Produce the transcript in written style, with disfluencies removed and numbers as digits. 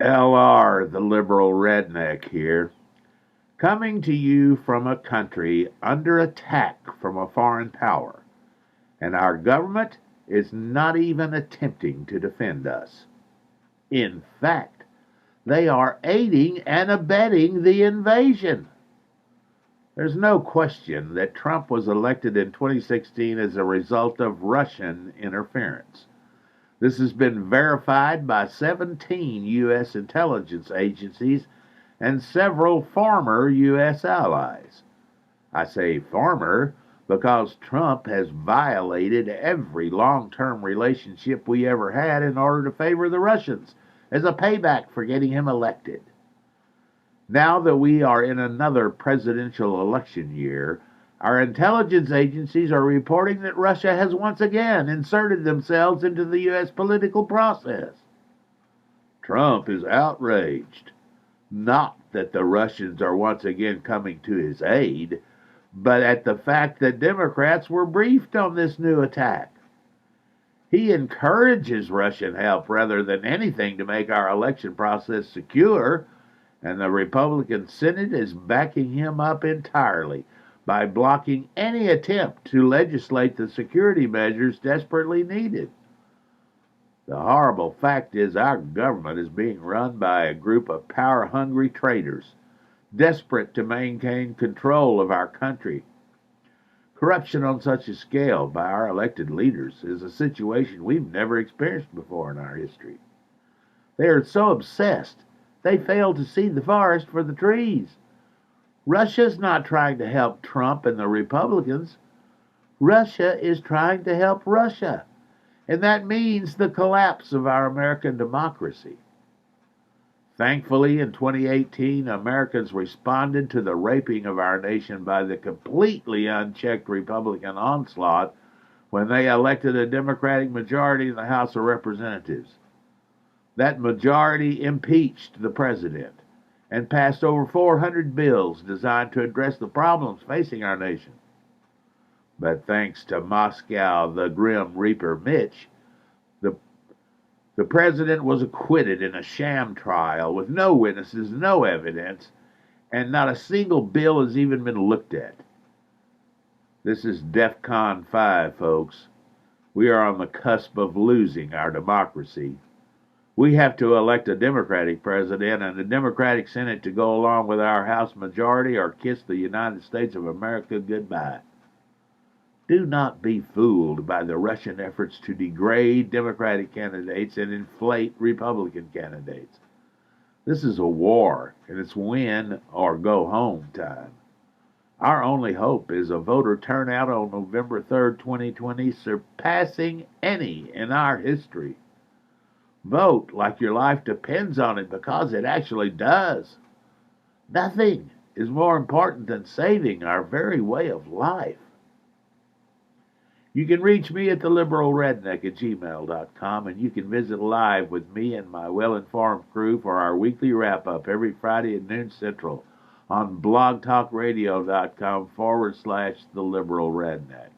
LR, the liberal redneck here, coming to you from a country under attack from a foreign power, and our government is not even attempting to defend us. In fact, they are aiding and abetting the invasion. There's no question that Trump was elected in 2016 as a result of Russian interference. This has been verified by 17 U.S. intelligence agencies and several former U.S. allies. I say former because Trump has violated every long-term relationship we ever had in order to favor the Russians as a payback for getting him elected. Now that we are in another presidential election year, our intelligence agencies are reporting that Russia has once again inserted themselves into the U.S. political process. Trump is outraged, not that the Russians are once again coming to his aid, but at the fact that Democrats were briefed on this new attack. He encourages Russian help rather than anything to make our election process secure, and the Republican Senate is backing him up entirely by blocking any attempt to legislate the security measures desperately needed. The horrible fact is our government is being run by a group of power-hungry traitors, desperate to maintain control of our country. Corruption on such a scale by our elected leaders is a situation we've never experienced before in our history. They are so obsessed, they fail to see the forest for the trees. Russia's not trying to help Trump and the Republicans. Russia is trying to help Russia, and that means the collapse of our American democracy. Thankfully, in 2018, Americans responded to the raping of our nation by the completely unchecked Republican onslaught when they elected a Democratic majority in the House of Representatives. That majority impeached the president and passed over 400 bills designed to address the problems facing our nation. But thanks to Moscow, the Grim Reaper Mitch, the president was acquitted in a sham trial with no witnesses, no evidence, and not a single bill has even been looked at. This is DEFCON 5, folks. We are on the cusp of losing our democracy. We have to elect a Democratic president and a Democratic Senate to go along with our House majority or kiss the United States of America goodbye. Do not be fooled by the Russian efforts to degrade Democratic candidates and inflate Republican candidates. This is a war, and it's win or go home time. Our only hope is a voter turnout on November 3rd, 2020, surpassing any in our history. Vote like your life depends on it, because it actually does. Nothing is more important than saving our very way of life. You can reach me at theliberalredneck@gmail.com, and you can visit live with me and my well-informed crew for our weekly wrap-up every Friday at noon Central on blogtalkradio.com/theliberalredneck.